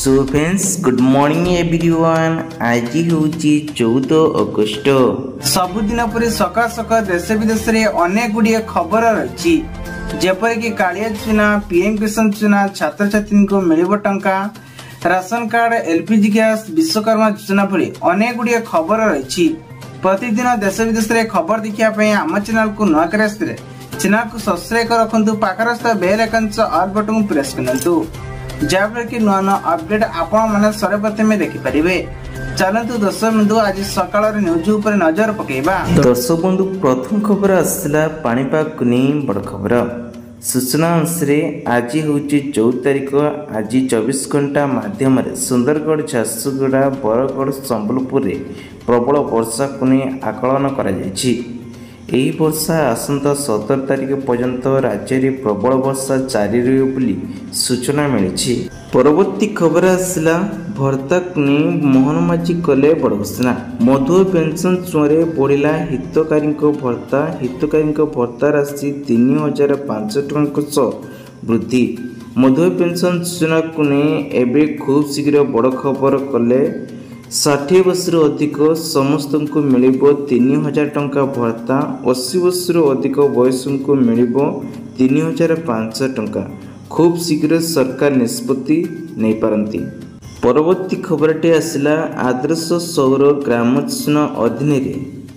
So friends good morning everyone. आज हूँ 14 August. सबुदिन पर सकाल सकाल देश विदेश में अनेक गुड़िया खबर रही जेपरिक कालिया योजना, पीएम किसान योजना, छात्र छात्री को मिल टंका, ration card, LPG gas, Vishwakarma योजना भली अनेक गुड़िया खबर रही। प्रतिदिन देश विदेश में खबर देखा आम चैनल को नुआ कर चैनल को सब्सक्राइब रखु, पाखर बेल आइकन ऑल बटन प्रेस करूँ जहाँफल कि नुआ नुआ अपडेट आपण सर्वप्रथम देखिपारे। चलतु दर्शक बंधु आज सकाल न्यूज उपर नजर पकेबा। दर्शक बंधु प्रथम खबर आसला पाणीपाग को नहीं बड़ खबर। सूचना अनुसार आज हूँ 14 तारिख। आज 24 घंटा मध्यम सुंदरगढ़, झारसुगुड़ा, बरगढ़, संबलपुर में प्रबल वर्षा को नहीं आकलन करा जायछि। एही वर्षा आसंता 17 तारिख पर्यंत राज्य में प्रबल वर्षा जारी रही बोली सूचना मिली। परवर्ती खबर आसला भर्ता नहीं मोहन माझी कले बड़ घोषणा। मधुर पेंशन छुआरे बढ़ला हितकारी भर्ता। हितकारी भर्ता राशि 3005 टଙ୍କା सह वृद्धि। मधुर पेंशन योजना को नहीं एवं खूब शीघ्र बड़ खबर कले 60 वर्ष अधिक समस्त को मिल 3000 टଙ୍କା भर्ता। 80 वर्ष अधिक वयस को मिल 3005 टଙ୍କା। खूब शीघ्र सरकार निष्पत्ति नहीं पारती। परवर्ती खबरटी आसला आदर्श सौर ग्राम योजना अधीन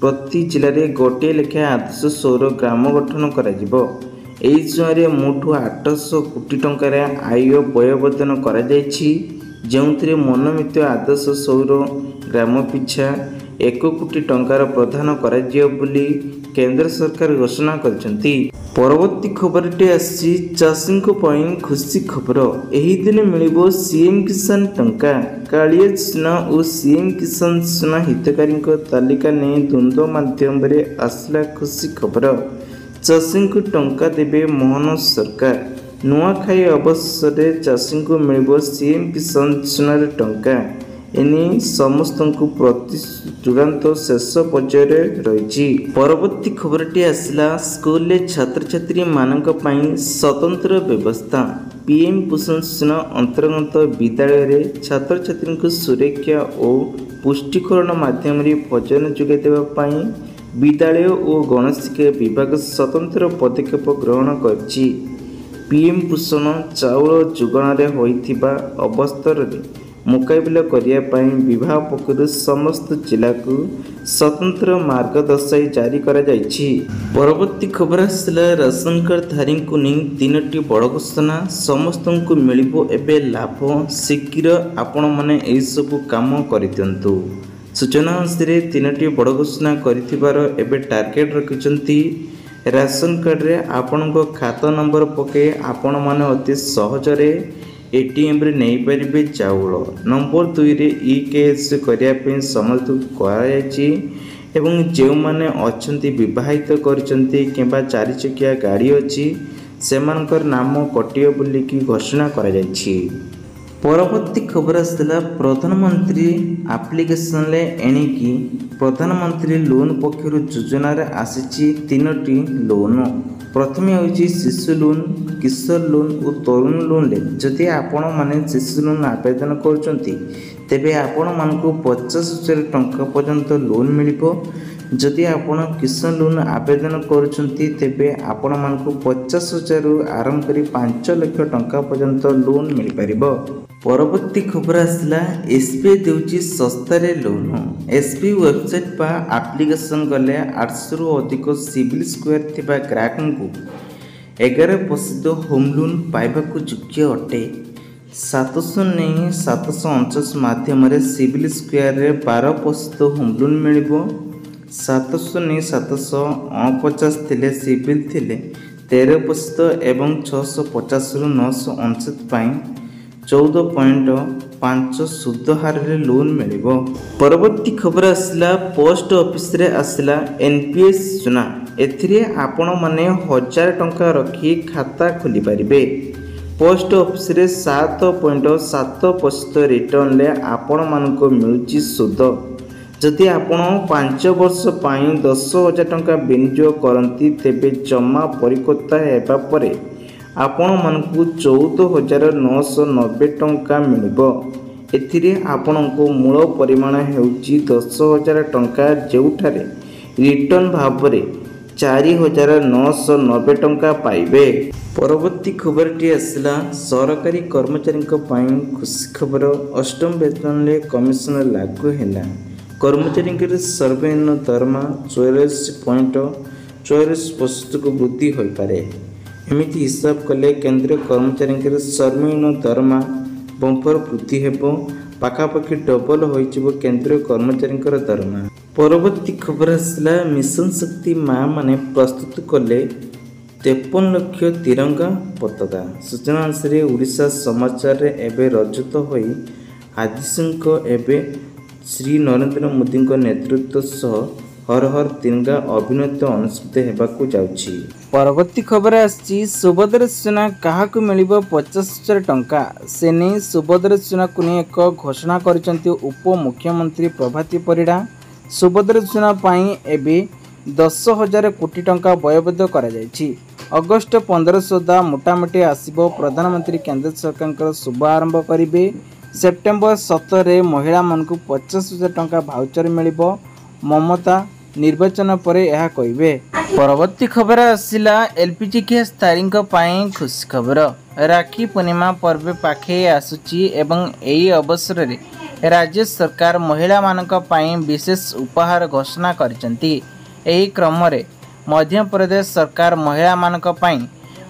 प्रति जिले में गोटे लेखा आदर्श सौर ग्राम गठन करा। योजना मोटू 800 कोटी टंकार आय व्ययबर्धन करा जो मनोमित आदर्श सौर ग्राम पिछा 1 कोटी टंकार प्रदान करा बोली केंद्र सरकार घोषणा करछंती। परवर्ती खबरटी आसी चाषी खुशी खबर। एही दिन मिलिबो सीएम किसान टंका। कालिया योजना और सीएम किसान योजना हितकारी तालिका नहीं द्वंद्व माध्यम आसला खुशी खबर। चाषी को टंका देवे मोहन सरकार। नुआखाई अवसर चाषी को मिल सीएम किसान योजन टंका। एने समस्त को प्रति चूड़ांत शेष पर्यायर रही। परवर्ती खबरटी आसला स्कूल छात्र छात्री मानक पई स्वतंत्र व्यवस्था। पीएम पोषण योजना अंतर्गत विद्यालय रे छात्र छात्री को सुरक्षा और पुष्टिकरण माध्यम भोजन जोगाई देवा विद्यालय और गणशिक्षा विभाग स्वतंत्र पदक्षेप ग्रहण करछि। पीएम पोषण चाउल जोगाण होइथिबा अवस्था मुकाबला करने विभाग पक्षर समस्त जिला को स्वतंत्र मार्गदर्शन जारी करा जायछि। परवर्ती खबर आसला राशन कार्ड धारी को नहीं 3टी बड़ घोषणा। समस्त को मिलिबो एबे लाभ। शीघ्र आपण माने एई सब काम करितंतु। सूचना अनुसार 3टी बड़ घोषणा करिथिबार एबे टार्गेट रखिचंती। राशन कार्ड रे आपण को खाता नंबर पके आपण माने अति सहजरे एटीएम रे नहीं पारिबे चाउल। नंबर 2 रे ई-केस करिया पे समर्थ करायाची एवं जो माने अछंती विवाहित करचंती किंबा 4 चकिया गाड़ी अछि सेमानकर नाम कटियो बोली की घोषणा करा जायछि। परवर्ती खबर आसला प्रधानमंत्री एप्लिकेशन ले एणिकी प्रधानमंत्री लोन पक्षर योजना रे आसीची 3टी लोन। प्रथम होची शिशु लोन, किशोर लोन और तरुण लोन। जदि आपण माने शिशु लोन आवेदन करचंती तेबे आपण मानकु 50,000 टंका पर्यंत लोन मिलिबो। जदि आपण किशोर लोन आवेदन करचंती तेबे आपण मानकु 50,000 आरंभ करी 5 लाख टंका पर्यंत लोन मिल पारिबो। परवर्ती खबर आसला एसबीआई देउची सस्तारे लोन। एसबीआई वेबसाइट पा एप्लिकेशन गले 800 रु अधिक सिविल स्कोर थिबा ग्राहक को 11% होम लोन पाइबाकू योग्य अटे। 700 नहीं 749 माध्यम सिविल स्कोर रे 12% होम लोन मिलिबो। 700 नहीं 749 थिले सिविल थिले 13% एवं 650 रु 959 पाई 14.5 शुद्ध हार रे लोन मिलिबो। परवर्ती खबर आसला पोस्ट ऑफिस रे आसला एनपीएस योजना। एथिरे आपण माने 1000 टंका रखी खाता खोली पारिबे। पोस्ट ऑफिस रे 7.7% रिटर्न ले आपण मानको मिलुची सुध। जदि आपण 5 वर्ष पाई 10,000 टंका विनियोग करंती तेबे जमा परिकता हेबा परे ଆପଣମାନଙ୍କୁ 14,990 ଟଙ୍କା ମିଳିବ। ଏଥିରେ ଆପଣଙ୍କୁ ମୂଳ ପରିମାଣ ହେଉଛି 10,000 ଟଙ୍କା, ଯେଉଁଠାରେ ରିଟର୍ଣ୍ଣ ଭାବରେ 4,990 ଟଙ୍କା ପାଇବେ। ପରବର୍ତ୍ତୀ ଖବରଟି ଆସିଲା ସରକାରୀ କର୍ମଚାରୀଙ୍କ ପାଇଁ ଖୁସି ଖବର। ଅଷ୍ଟମ ବେତନରେ କମିଶନ ଲାଗୁ ହେଲା। କର୍ମଚାରୀଙ୍କର ସର୍ବନିମ୍ନ ଦରମା 44.44% ବୃଦ୍ଧି ହୋଇପାରେ। ଏମିତି ହିସାବ କଲେ କେନ୍ଦ୍ରୀୟ କର୍ମଚାରୀଙ୍କର ସର୍ବନିମ୍ନ ଦରମା ବମ୍ପର ବୃଦ୍ଧି ହେବ। ପାଖାପାଖି ଡବଲ ହୋଇଯିବ କେନ୍ଦ୍ରୀୟ କର୍ମଚାରୀଙ୍କର ଦରମା। ପରବର୍ତ୍ତୀ ଖବର ଆସିଲା ମିଶନ ଶକ୍ତି ମା ମାନେ ପ୍ରସ୍ତୁତ କଲେ 53 ଲକ୍ଷ ତିରଙ୍ଗା ପତାକା। ସୂଚନା ଅନୁସାରେ ଓଡ଼ିଶା ସମାଚାରରେ ଏବେ ରଜତ ହୋଇ ଆଦିଶଙ୍କ ଏବେ ଶ୍ରୀ ନରେନ୍ଦ୍ର ମୋଦିଙ୍କ ନେତୃତ୍ୱ ସହ ହର ହର ତିରଙ୍ଗା ଅଭିନୀତ ଅନୁଷ୍ଠିତ ହେବାକୁ ଯାଉଛି। ପରବର୍ତ୍ତୀ ଖବର ଆସିଛି ସୁଭଦ୍ରା ଯୋଜନା କାହାକୁ ମିଳିବ 50,000 ଟଙ୍କା। ସେ ନେଇ ସୁଭଦ୍ରା ଯୋଜନାକୁ ନେଇ ଏକ ଘୋଷଣା କରିଛନ୍ତି ଉପମୁଖ୍ୟମନ୍ତ୍ରୀ ପ୍ରଭାତୀ ପରିଡ଼ା। ସୁଭଦ୍ରା ଯୋଜନା ପାଇଁ ଏବେ 10,000 କୋଟି ଟଙ୍କା ବ୍ୟୟବଦ୍ଧ କରାଯାଇଛି। ଅଗଷ୍ଟ 15 ସୁଦ୍ଧା ମୋଟାମୋଟି ଆସିବ। ପ୍ରଧାନମନ୍ତ୍ରୀ କେନ୍ଦ୍ର ସରକାରଙ୍କର ଶୁଭ ଆରମ୍ଭ କରିବେ। ସେପ୍ଟେମ୍ବର 17ରେ ମହିଳାମାନଙ୍କୁ 50,000 ଟଙ୍କା ଭାଉଚର ମିଳିବ। ମମତା ନିର୍ବାଚନ ପରେ ଏହା କହିବେ। ପରବର୍ତ୍ତୀ ଖବର ଆସିଲା ଏଲ୍ପିଜି ଗ୍ୟାସ୍ ତାରିଙ୍କ ପାଇଁ ଖୁସି ଖବର। ରାକ୍ଷୀ ପୂର୍ଣ୍ଣିମା ପର୍ବ ପାଖେଇ ଆସୁଛି ଏବଂ ଏହି ଅବସରରେ ରାଜ୍ୟ ସରକାର ମହିଳାମାନଙ୍କ ପାଇଁ ବିଶେଷ ଉପହାର ଘୋଷଣା କରିଛନ୍ତି। ଏହି କ୍ରମରେ ମଧ୍ୟପ୍ରଦେଶ ସରକାର ମହିଳାମାନଙ୍କ ପାଇଁ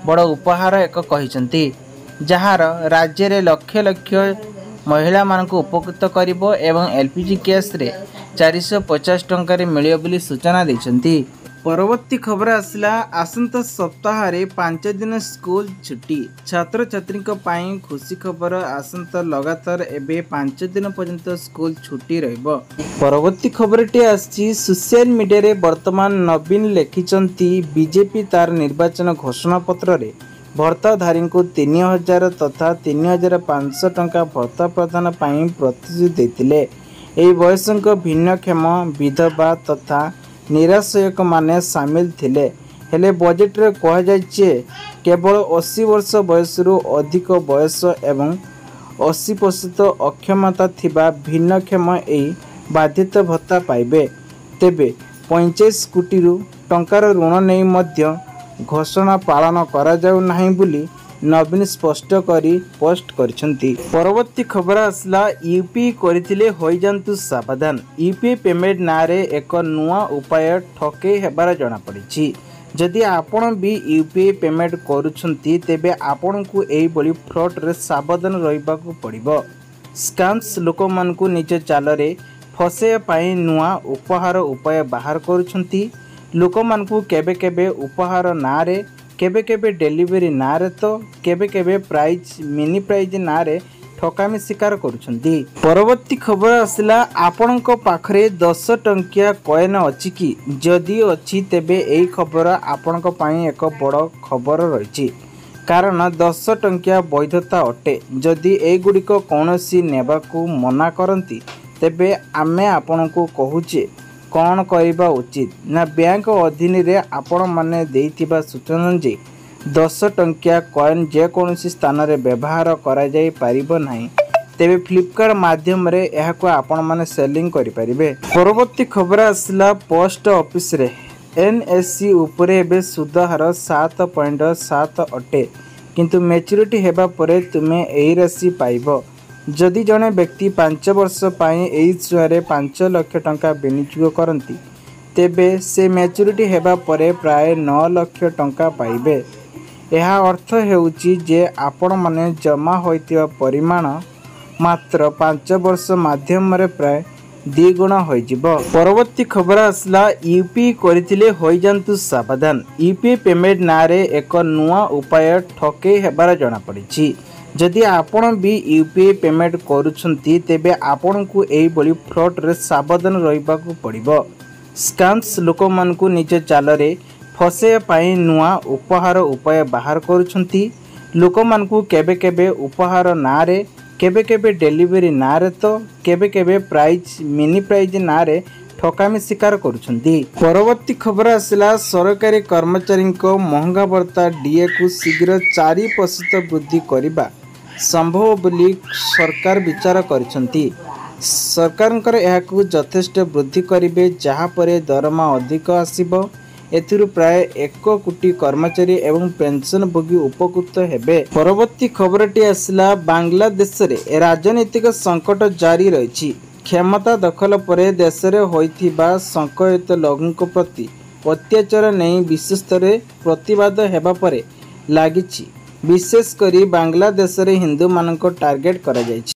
ବଡ଼ ଉପହାର ଏକ କହିଛନ୍ତି, ଯାହାର ରାଜ୍ୟରେ ଲକ୍ଷ ଲକ୍ଷ ମହିଳାମାନଙ୍କୁ ଉପକୃତ କରିବ ଏବଂ ଏଲ୍ପିଜି ଗ୍ୟାସ୍ରେ 450 ଟଙ୍କାରେ ମିଳିବ ବୋଲି ସୂଚନା ଦେଇଛନ୍ତି। ପରବର୍ତ୍ତୀ ଖବର ଆସିଲା ଆସନ୍ତା ସପ୍ତାହରେ 5 ଦିନ ସ୍କୁଲ ଛୁଟି। ଛାତ୍ରଛାତ୍ରୀଙ୍କ ପାଇଁ ଖୁସି ଖବର। ଆସନ୍ତା ଲଗାତାର ଏବେ 5 ଦିନ ପର୍ଯ୍ୟନ୍ତ ସ୍କୁଲ ଛୁଟି ରହିବ। ପରବର୍ତ୍ତୀ ଖବରଟି ଆସିଛି ସୋସିଆଲ ମିଡ଼ିଆରେ ବର୍ତ୍ତମାନ ନବୀନ ଲେଖିଛନ୍ତି ବିଜେପି ତାର ନିର୍ବାଚନ ଘୋଷଣାପତ୍ରରେ ଭର୍ତ୍ତାଧାରୀଙ୍କୁ 3,000 ତଥା 3,500 ଟଙ୍କା ଭତ୍ତା ପ୍ରଦାନ ପାଇଁ ପ୍ରତିଶ୍ରୁତି ଦେଇଥିଲେ। ଏହି ବୟସଙ୍କ ଭିନ୍ନକ୍ଷମ, ବିଧବା ତଥା ନିରାଶ୍ରୟକମାନେ ସାମିଲ ଥିଲେ। ହେଲେ ବଜେଟରେ କୁହାଯାଇଛି କେବଳ 80 ବର୍ଷ ବୟସରୁ ଅଧିକ ବୟସ ଏବଂ 80% ଅକ୍ଷମତା ଥିବା ଭିନ୍ନକ୍ଷମ ଏହି ବାଧ୍ୟତା ଭତ୍ତା ପାଇବେ। ତେବେ 45 କୋଟି ଟଙ୍କାର ଋଣ ନେଇ ମଧ୍ୟ ଘୋଷଣା ପାଳନ କରାଯାଉ ନାହିଁ ବୋଲି ନବୀନ ସ୍ପଷ୍ଟ କରି ପୋଷ୍ଟ କରିଛନ୍ତି। ପରବର୍ତ୍ତୀ ଖବର ଆସିଲା ୟୁପିଆଇ କରିଥିଲେ ହୋଇଯାନ୍ତୁ ସାବଧାନ। ୟୁପିଆଇ ପେମେଣ୍ଟ ନାଁରେ ଏକ ନୂଆ ଉପାୟ ଠକେଇ ହେବାର ଜଣାପଡ଼ିଛି। ଯଦି ଆପଣ ବି ୟୁପିଆଇ ପେମେଣ୍ଟ କରୁଛନ୍ତି ତେବେ ଆପଣଙ୍କୁ ଏହିଭଳି ଫ୍ରଡ୍ରେ ସାବଧାନ ରହିବାକୁ ପଡ଼ିବ। ସ୍କାମ୍ସ ଲୋକମାନଙ୍କୁ ନିଜ ଜାଲରେ ଫସାଇବା ପାଇଁ ନୂଆ ଉପହାର ଉପାୟ ବାହାର କରୁଛନ୍ତି। ଲୋକମାନଙ୍କୁ କେବେ କେବେ ଉପହାର ନାଁରେ, କେବେ କେବେ ଡେଲିଭରି ନାଁରେ ତ କେବେ କେବେ ପ୍ରାଇଜ୍ ମିନି ପ୍ରାଇଜ୍ ନାଁରେ ଠକାମି ଶିକାର କରୁଛନ୍ତି। ପରବର୍ତ୍ତୀ ଖବର ଆସିଲା ଆପଣଙ୍କ ପାଖରେ 10 ଟଙ୍କିଆ କଏନ୍ ଅଛି କି? ଯଦି ଅଛି ତେବେ ଏହି ଖବର ଆପଣଙ୍କ ପାଇଁ ଏକ ବଡ଼ ଖବର ରହିଛି, କାରଣ 10 ଟଙ୍କିଆ ବୈଧତା ଅଟେ। ଯଦି ଏଗୁଡ଼ିକ କୌଣସି ନେବାକୁ ମନା କରନ୍ତି ତେବେ ଆମେ ଆପଣଙ୍କୁ କହୁଛେ କ'ଣ କରିବା ଉଚିତ। ନା ବ୍ୟାଙ୍କ ଅଧୀନରେ ଆପଣମାନେ ଦେଇଥିବା ସୂଚନା ଅନୁଯାୟୀ 10 ଟଙ୍କିଆ କଏନ୍ ଯେକୌଣସି ସ୍ଥାନରେ ବ୍ୟବହାର କରାଯାଇପାରିବ ନାହିଁ। ତେବେ ଫ୍ଲିପକାର୍ଟ ମାଧ୍ୟମରେ ଏହାକୁ ଆପଣମାନେ ସେଲିଂ କରିପାରିବେ। ପରବର୍ତ୍ତୀ ଖବର ଆସିଲା ପୋଷ୍ଟ ଅଫିସରେ ଏନ୍ଏସ୍ସି ଉପରେ ଏବେ ସୁଧ ହାର 7.7 ଅଟେ, କିନ୍ତୁ ମ୍ୟାଚୁରିଟି ହେବା ପରେ ତୁମେ ଏହି ରାଶି ପାଇବ। ଯଦି ଜଣେ ବ୍ୟକ୍ତି 5 ବର୍ଷ ପାଇଁ ଏହି ଛୁଆଁରେ 5 ଲକ୍ଷ ଟଙ୍କା ବିନିଯୋଗ କରନ୍ତି ତେବେ ସେ ମ୍ୟାଚୁରିଟି ହେବା ପରେ ପ୍ରାୟ 9 ଲକ୍ଷ ଟଙ୍କା ପାଇବେ। ଏହା ଅର୍ଥ ହେଉଛି ଯେ ଆପଣମାନେ ଜମା ହୋଇଥିବା ପରିମାଣ ମାତ୍ର 5 ବର୍ଷ ମାଧ୍ୟମରେ ପ୍ରାୟ 2 ଗୁଣ ହୋଇଯିବ। ପରବର୍ତ୍ତୀ ଖବର ଆସିଲା ୟୁପିଆଇ କରିଥିଲେ ହୋଇଯାନ୍ତୁ ସାବଧାନ। ୟୁପିଆଇ ପେମେଣ୍ଟ ନାଁରେ ଏକ ନୂଆ ଉପାୟ ଠକେଇ ହେବାର ଜଣାପଡ଼ିଛି। ଯଦି ଆପଣ ବି ୟୁପିଆଇ ପେମେଣ୍ଟ କରୁଛନ୍ତି ତେବେ ଆପଣଙ୍କୁ ଏହିଭଳି ଫ୍ରଡ୍ରେ ସାବଧାନ ରହିବାକୁ ପଡ଼ିବ। ସ୍କାମ୍ସ ଲୋକମାନଙ୍କୁ ନିଜ ଜାଲରେ ଫସାଇବା ପାଇଁ ନୂଆ ଉପହାର ଉପାୟ ବାହାର କରୁଛନ୍ତି। ଲୋକମାନଙ୍କୁ କେବେ କେବେ ଉପହାର ନାଁରେ, କେବେ କେବେ ଡେଲିଭରି ନାଁରେ ତ କେବେ କେବେ ପ୍ରାଇଜ୍ ମିନି ପ୍ରାଇଜ୍ ନାଁରେ ठकामी शिकार करुछंती। परवर्ती खबर आसिला सरकारी कर्मचारी महंगा भत्ता डीए को शीघ्र 4% वृद्धि करने संभव बोली सरकार विचार करिसेंती। सरकार यहाकू यथेष्ट वृद्धि करेंगे जहाँ पर दरमा अधिक आसिबो। एथिरु प्राय 1 कोटी कर्मचारी एवं पेंशनभोगी उपकृत हेबे। परवर्ती खबरटी आसिला बांग्लादेश रे राजनीतिक संकट जारी रही। क्षमता दखल पर देश में होइथिबा संकयित लोगों प्रति अत्याचार नहीं विशेष प्रतिवाद हेबा परे लागिछि। विशेषकर बांग्लादेश रे हिंदू मानक टार्गेट करा जायछि।